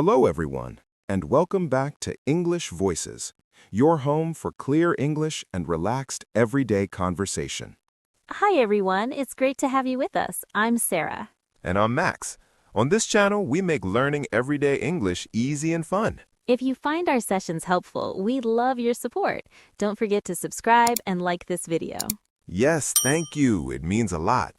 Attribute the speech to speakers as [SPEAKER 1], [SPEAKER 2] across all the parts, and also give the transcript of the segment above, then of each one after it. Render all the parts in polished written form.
[SPEAKER 1] Hello, everyone, and welcome back to English Voices, your home for clear English and relaxed everyday conversation.
[SPEAKER 2] Hi, everyone. It's great to have you with us. I'm Sarah.
[SPEAKER 1] And I'm Max. On this channel, we make learning everyday English easy and fun.
[SPEAKER 2] If you find our sessions helpful, we'd love your support. Don't forget to subscribe and like this video.
[SPEAKER 1] Yes, thank you. It means a lot.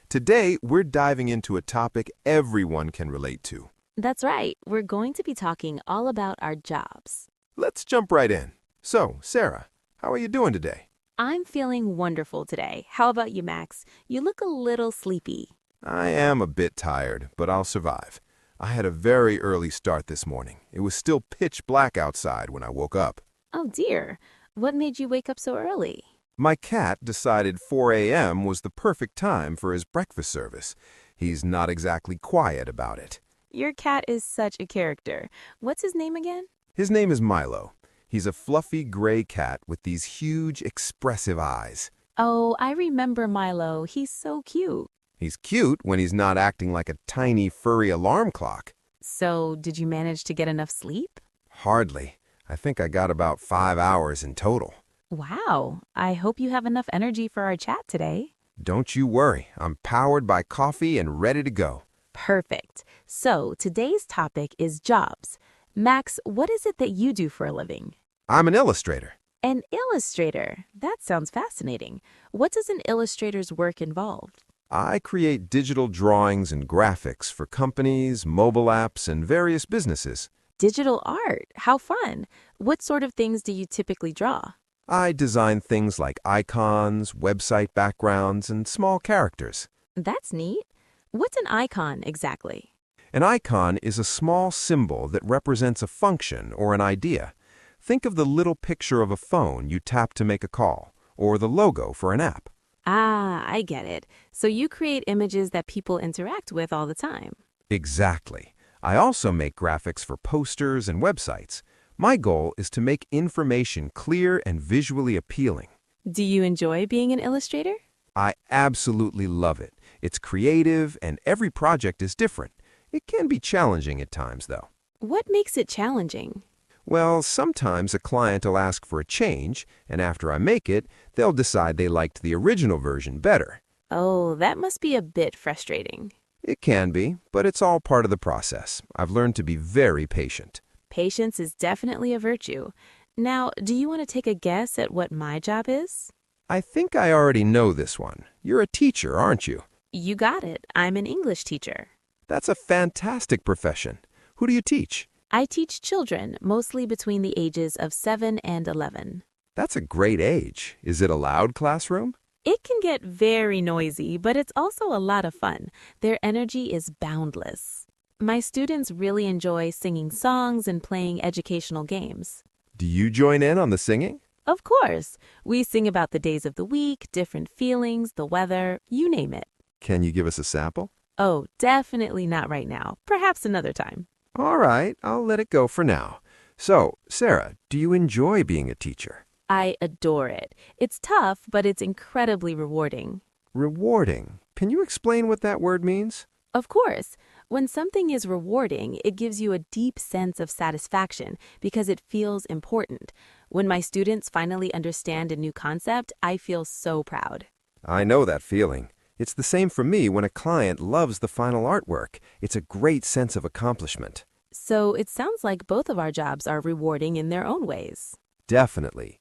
[SPEAKER 1] Today, we're diving into a topic everyone can relate to.
[SPEAKER 2] That's right. We're going to be talking all about our jobs.
[SPEAKER 1] Let's jump right in. So, Sarah, how are you doing today?
[SPEAKER 2] I'm feeling wonderful today. How about you, Max? You look a little sleepy.
[SPEAKER 1] I am a bit tired, but I'll survive. I had a very early start this morning. It was still pitch black outside when I woke up.
[SPEAKER 2] Oh, dear. What made you wake up so early?
[SPEAKER 1] My cat decided 4 a.m. was the perfect time for his breakfast service. He's not exactly quiet about it.
[SPEAKER 2] Your cat is such a character. What's his name again?
[SPEAKER 1] His name is Milo. He's a fluffy gray cat with these huge, expressive eyes.
[SPEAKER 2] Oh, I remember Milo. He's so cute.
[SPEAKER 1] He's cute when he's not acting like a tiny, furry alarm clock.
[SPEAKER 2] So, did you manage to get enough sleep?
[SPEAKER 1] Hardly. I think I got about 5 hours in total.
[SPEAKER 2] Wow. I hope you have enough energy for our chat today.
[SPEAKER 1] Don't you worry. I'm powered by coffee and ready to go.
[SPEAKER 2] Perfect. So, today's topic is jobs. Max, what is it that you do for a living?
[SPEAKER 1] I'm an illustrator.
[SPEAKER 2] An illustrator. That sounds fascinating. What does an illustrator's work involve?
[SPEAKER 1] I create digital drawings and graphics for companies, mobile apps, and various businesses.
[SPEAKER 2] Digital art. How fun. What sort of things do you typically draw?
[SPEAKER 1] I design things like icons, website backgrounds, and small characters.
[SPEAKER 2] That's neat. What's an icon exactly?
[SPEAKER 1] An icon is a small symbol that represents a function or an idea. Think of the little picture of a phone you tap to make a call, or the logo for an app.
[SPEAKER 2] Ah, I get it. So you create images that people interact with all the time.
[SPEAKER 1] Exactly. I also make graphics for posters and websites. My goal is to make information clear and visually appealing.
[SPEAKER 2] Do you enjoy being an illustrator?
[SPEAKER 1] I absolutely love it. It's creative, and every project is different. It can be challenging at times, though.
[SPEAKER 2] What makes it challenging?
[SPEAKER 1] Well, sometimes a client will ask for a change, and after I make it, they'll decide they liked the original version better.
[SPEAKER 2] Oh, that must be a bit frustrating.
[SPEAKER 1] It can be, but it's all part of the process. I've learned to be very patient.
[SPEAKER 2] Patience is definitely a virtue. Now, do you want to take a guess at what my job is?
[SPEAKER 1] I think I already know this one. You're a teacher, aren't you?
[SPEAKER 2] You got it. I'm an English teacher.
[SPEAKER 1] That's a fantastic profession. Who do you teach?
[SPEAKER 2] I teach children, mostly between the ages of 7 and 11.
[SPEAKER 1] That's a great age. Is it a loud classroom?
[SPEAKER 2] It can get very noisy, but it's also a lot of fun. Their energy is boundless. My students really enjoy singing songs and playing educational games.
[SPEAKER 1] Do you join in on the singing?
[SPEAKER 2] Of course. We sing about the days of the week, different feelings, the weather, you name it.
[SPEAKER 1] Can you give us a sample?
[SPEAKER 2] Oh, definitely not right now. Perhaps another time.
[SPEAKER 1] All right, I'll let it go for now. So, Sarah, do you enjoy being a teacher?
[SPEAKER 2] I adore it. It's tough, but it's incredibly rewarding.
[SPEAKER 1] Rewarding. Can you explain what that word means?
[SPEAKER 2] Of course. When something is rewarding, it gives you a deep sense of satisfaction because it feels important. When my students finally understand a new concept, I feel so proud.
[SPEAKER 1] I know that feeling. It's the same for me when a client loves the final artwork. It's a great sense of accomplishment.
[SPEAKER 2] So it sounds like both of our jobs are rewarding in their own ways.
[SPEAKER 1] Definitely.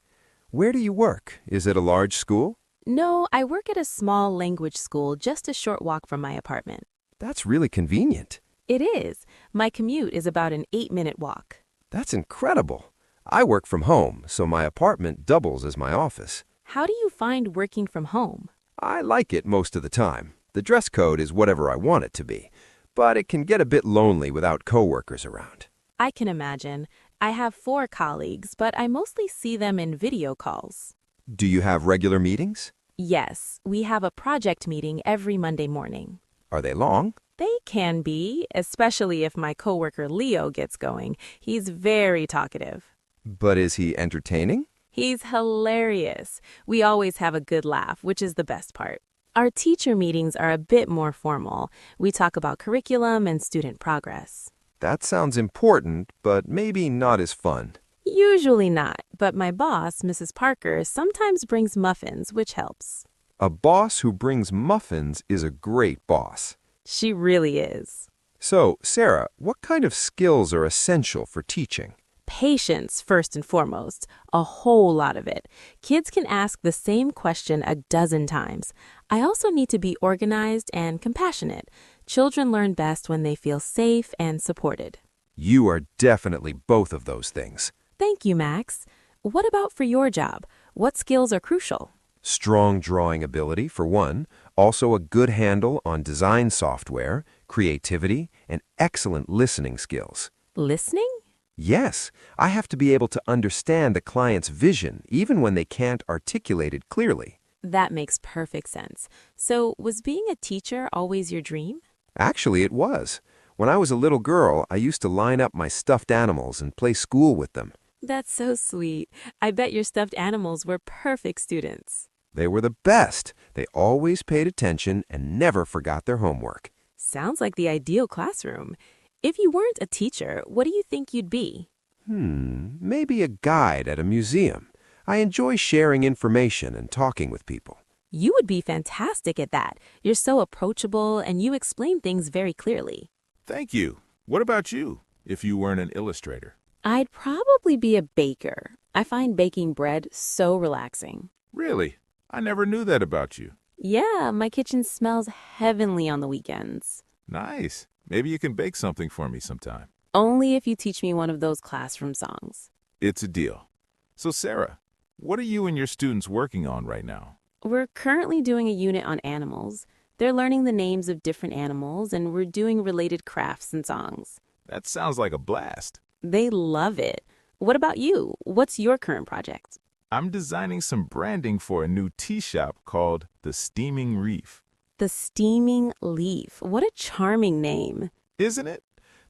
[SPEAKER 1] Where do you work? Is it a large school?
[SPEAKER 2] No, I work at a small language school just a short walk from my apartment.
[SPEAKER 1] That's really convenient.
[SPEAKER 2] It is. My commute is about an 8-minute walk.
[SPEAKER 1] That's incredible. I work from home, so my apartment doubles as my office.
[SPEAKER 2] How do you find working from home?
[SPEAKER 1] I like it most of the time. The dress code is whatever I want it to be, but it can get a bit lonely without coworkers around.
[SPEAKER 2] I can imagine. I have 4 colleagues, but I mostly see them in video calls.
[SPEAKER 1] Do you have regular meetings?
[SPEAKER 2] Yes, we have a project meeting every Monday morning.
[SPEAKER 1] Are they long?
[SPEAKER 2] They can be, especially if my coworker Leo gets going. He's very talkative.
[SPEAKER 1] But is he entertaining?
[SPEAKER 2] He's hilarious. We always have a good laugh, which is the best part. Our teacher meetings are a bit more formal. We talk about curriculum and student progress.
[SPEAKER 1] That sounds important, but maybe not as fun.
[SPEAKER 2] Usually not, but my boss, Mrs. Parker, sometimes brings muffins, which helps.
[SPEAKER 1] A boss who brings muffins is a great boss.
[SPEAKER 2] She really is.
[SPEAKER 1] So, Sarah, what kind of skills are essential for teaching?
[SPEAKER 2] Patience, first and foremost. A whole lot of it. Kids can ask the same question a dozen times. I also need to be organized and compassionate. Children learn best when they feel safe and supported.
[SPEAKER 1] You are definitely both of those things.
[SPEAKER 2] Thank you, Max. What about for your job? What skills are crucial?
[SPEAKER 1] Strong drawing ability, for one, also a good handle on design software, creativity, and excellent listening skills.
[SPEAKER 2] Listening?
[SPEAKER 1] Yes, I have to be able to understand the client's vision, even when they can't articulate it clearly.
[SPEAKER 2] That makes perfect sense. So, was being a teacher always your dream?
[SPEAKER 1] Actually, it was. When I was a little girl, I used to line up my stuffed animals and play school with them.
[SPEAKER 2] That's so sweet. I bet your stuffed animals were perfect students.
[SPEAKER 1] They were the best. They always paid attention and never forgot their homework.
[SPEAKER 2] Sounds like the ideal classroom. If you weren't a teacher, what do you think you'd be?
[SPEAKER 1] Maybe a guide at a museum. I enjoy sharing information and talking with people.
[SPEAKER 2] You would be fantastic at that. You're so approachable and you explain things very clearly.
[SPEAKER 3] Thank you. What about you, if you weren't an illustrator?
[SPEAKER 2] I'd probably be a baker. I find baking bread so relaxing.
[SPEAKER 3] Really? I never knew that about you.
[SPEAKER 2] Yeah, my kitchen smells heavenly on the weekends.
[SPEAKER 3] Nice. Maybe you can bake something for me sometime.
[SPEAKER 2] Only if you teach me one of those classroom songs.
[SPEAKER 3] It's a deal. So, Sarah, what are you and your students working on right now?
[SPEAKER 2] We're currently doing a unit on animals. They're learning the names of different animals, and we're doing related crafts and songs.
[SPEAKER 3] That sounds like a blast.
[SPEAKER 2] They love it. What about you? What's your current project?
[SPEAKER 3] I'm designing some branding for a new tea shop called The Steaming Reef.
[SPEAKER 2] The Steaming Leaf. What a charming name.
[SPEAKER 3] Isn't it?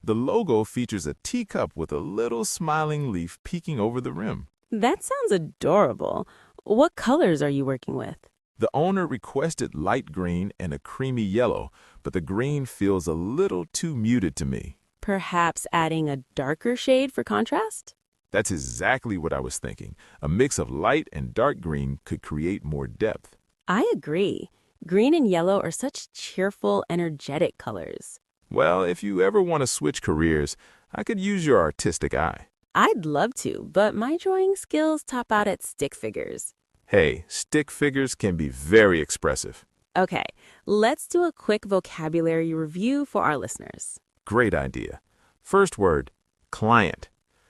[SPEAKER 3] The logo features a teacup with a little smiling leaf peeking over the rim.
[SPEAKER 2] That sounds adorable. What colors are you working with?
[SPEAKER 3] The owner requested light green and a creamy yellow, but the green feels a little too muted to me.
[SPEAKER 2] Perhaps adding a darker shade for contrast?
[SPEAKER 3] That's exactly what I was thinking. A mix of light and dark green could create more depth.
[SPEAKER 2] I agree. Green and yellow are such cheerful, energetic colors.
[SPEAKER 3] Well, if you ever want to switch careers, I could use your artistic eye.
[SPEAKER 2] I'd love to, but my drawing skills top out at stick figures.
[SPEAKER 3] Hey, stick figures can be very expressive.
[SPEAKER 2] Okay, let's do a quick vocabulary review for our listeners.
[SPEAKER 3] Great idea. First word, client.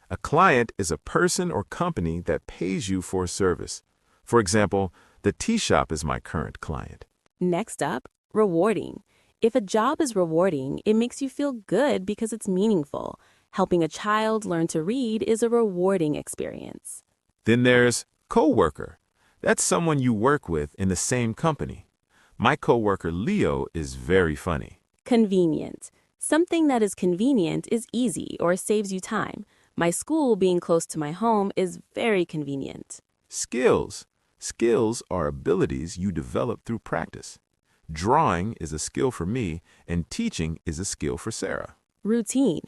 [SPEAKER 3] A client is a person or company that pays you for a service. For example, the tea shop is my current client.
[SPEAKER 2] Next up, rewarding. If a job is rewarding, it makes you feel good because it's meaningful. Helping a child learn to read is a rewarding experience.
[SPEAKER 3] Then there's coworker. That's someone you work with in the same company. My coworker Leo is very funny.
[SPEAKER 2] Convenient. Something that is convenient is easy or saves you time. My school being close to my home is very convenient.
[SPEAKER 3] Skills. Skills are abilities you develop through practice. Drawing is a skill for me, and teaching is a skill for Sarah.
[SPEAKER 2] Routine.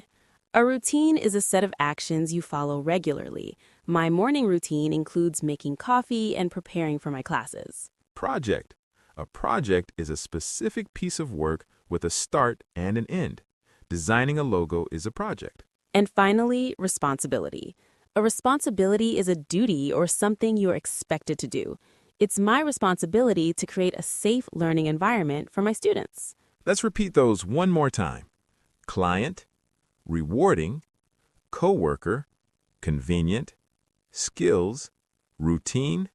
[SPEAKER 2] A routine is a set of actions you follow regularly. My morning routine includes making coffee and preparing for my classes.
[SPEAKER 3] Project. A project is a specific piece of work with a start and an end. Designing a logo is a project.
[SPEAKER 2] And finally, responsibility. A responsibility is a duty or something you are expected to do. It's my responsibility to create a safe learning environment for my students.
[SPEAKER 3] Let's repeat those one more time. Client, rewarding, coworker, convenient, skills, routine,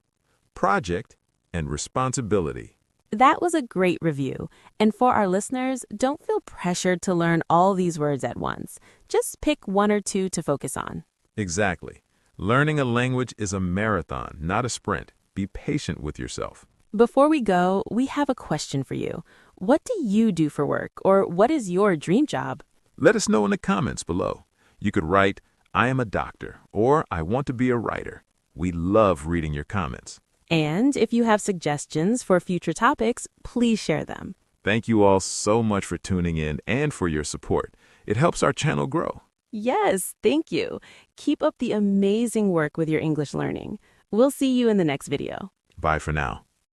[SPEAKER 3] project, and responsibility.
[SPEAKER 2] That was a great review. And for our listeners, don't feel pressured to learn all these words at once. Just pick one or two to focus on.
[SPEAKER 3] Exactly. Learning a language is a marathon, not a sprint. Be patient with yourself.
[SPEAKER 2] Before we go, we have a question for you. What do you do for work, or what is your dream job?
[SPEAKER 3] Let us know in the comments below. You could write, I am a doctor, or I want to be a writer. We love reading your comments.
[SPEAKER 2] And if you have suggestions for future topics, please share them.
[SPEAKER 3] Thank you all so much for tuning in and for your support. It helps our channel grow.
[SPEAKER 2] Yes, thank you. Keep up the amazing work with your English learning. We'll see you in the next video.
[SPEAKER 3] Bye for now.